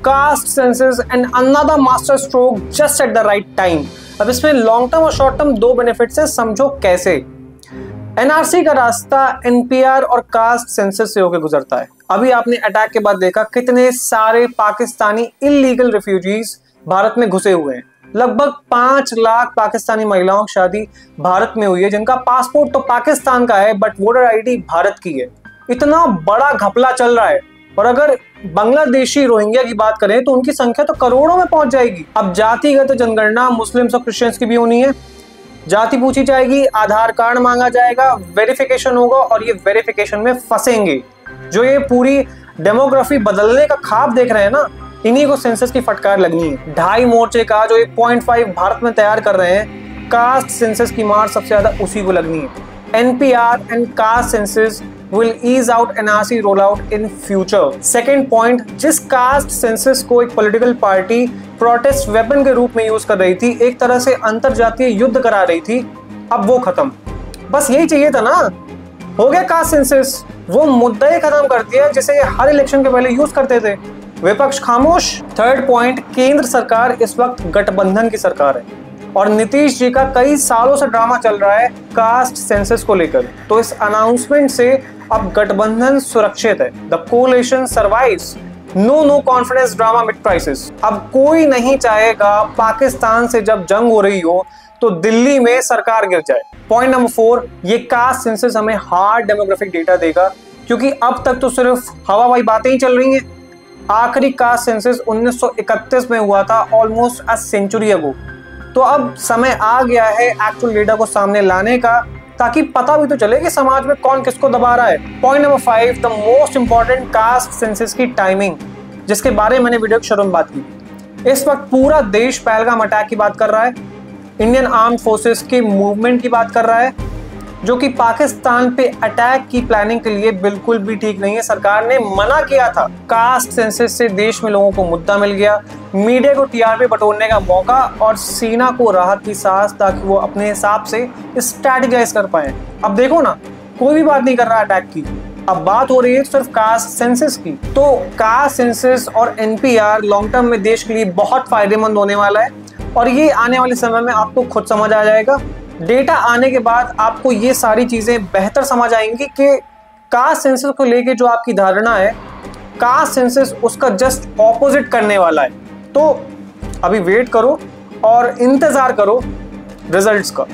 Caste census and another master stroke just at the right time. अब इसमें long term और short term दो benefits है, समझो कैसे। एनआरसी का रास्ता एनपीआर और कास्ट सेंसस से होकर गुजरता है। अभी आपने अटैक के बाद देखा कितने सारे पाकिस्तानी इलीगल रिफ्यूजीज भारत में घुसे हुए हैं। लगभग 5 लाख पाकिस्तानी महिलाओं की शादी भारत में हुई है, जिनका पासपोर्ट तो पाकिस्तान का है बट वोटर आईडी भारत की है। इतना बड़ा घपला चल रहा है। और अगर बांग्लादेशी रोहिंग्या की बात करें तो उनकी संख्या तो करोड़ों में पहुंच जाएगी। अब जातिगत जनगणना मुस्लिम्स और क्रिश्चियंस की भी होनी है। जाति पूछी जाएगी, आधार कार्ड मांगा जाएगा, वेरिफिकेशन होगा और ये वेरिफिकेशन में फंसेंगे। जो ये पूरी डेमोग्राफी बदलने का ख्वाब देख रहे हैं ना, इन्हीं को सेंसस की फटकार लगनी है। 2.5 मोर्चे का जो 1.5 भारत में तैयार कर रहे हैं, कास्ट सेंसस की मार सबसे ज्यादा उसी को लगनी है। NPR and caste census will ease out NRC rollout in future. Second point, जिस कास्ट सेंसस को एक पॉलिटिकल पार्टी प्रोटेस्ट वेपन के रूप में यूज कर रही थी, एक तरह से अंतरजातीय युद्ध करा रही थी, अब वो खत्म। बस यही चाहिए था ना, हो गया कास्ट सेंसस। वो मुद्दा ही खत्म कर दिया जिसे हर इलेक्शन के पहले यूज करते थे। विपक्ष खामोश। थर्ड पॉइंट, केंद्र सरकार इस वक्त गठबंधन की सरकार है और नीतीश जी का कई सालों से ड्रामा चल रहा है कास्ट सेंसस को लेकर। तो इस अनाउंसमेंट से अब गठबंधन सुरक्षित है। The coalition survives. No confidence drama mid crisis. अब कोई नहीं चाहेगा पाकिस्तान से जब जंग हो रही हो तो दिल्ली में सरकार गिर जाए। पॉइंट नंबर 4, ये कास्ट सेंसस हमें हार्ड डेमोग्राफिक डेटा देगा, क्योंकि अब तक तो सिर्फ हवाई बातें ही चल रही हैं। आखिरी कास्ट सेंसस 1931 में हुआ था, ऑलमोस्ट अ सेंचुरी अगो। तो अब समय आ गया है एक्चुअल डेटा को सामने लाने का, ताकि पता भी तो चले कि समाज में कौन किसको दबा रहा है। Point number 5, the most important, caste census की टाइमिंग, जिसके बारे में मैंने वीडियो के शुरू में बात की। इस वक्त पूरा देश पहलगाम अटैक की बात कर रहा है, इंडियन आर्म्ड फोर्सेस के मूवमेंट की बात कर रहा है, जो कि पाकिस्तान पे अटैक की प्लानिंग के लिए बिल्कुल भी ठीक नहीं है। सरकार ने मना किया था। कास्ट सेंसस से देश में लोगों को मुद्दा मिल गया, मीडिया को टीआरपी बटोरने का मौका और सेना को राहत की सांस, ताकि वो अपने हिसाब से स्ट्रैटेजाइज कर पाए। अब देखो ना, कोई भी बात नहीं कर रहा अटैक की, अब बात हो रही है सिर्फ कास्ट सेंसस की। तो कास्ट सेंसस और एनपीआर लॉन्ग टर्म में देश के लिए बहुत फायदेमंद होने वाला है और ये आने वाले समय में आपको खुद समझ आ जाएगा। डेटा आने के बाद आपको ये सारी चीजें बेहतर समझ आएंगी कि कास्ट सेंसस को लेके जो आपकी धारणा है, कास्ट सेंसस उसका जस्ट ऑपोजिट करने वाला है। तो अभी वेट करो और इंतजार करो रिजल्ट्स का।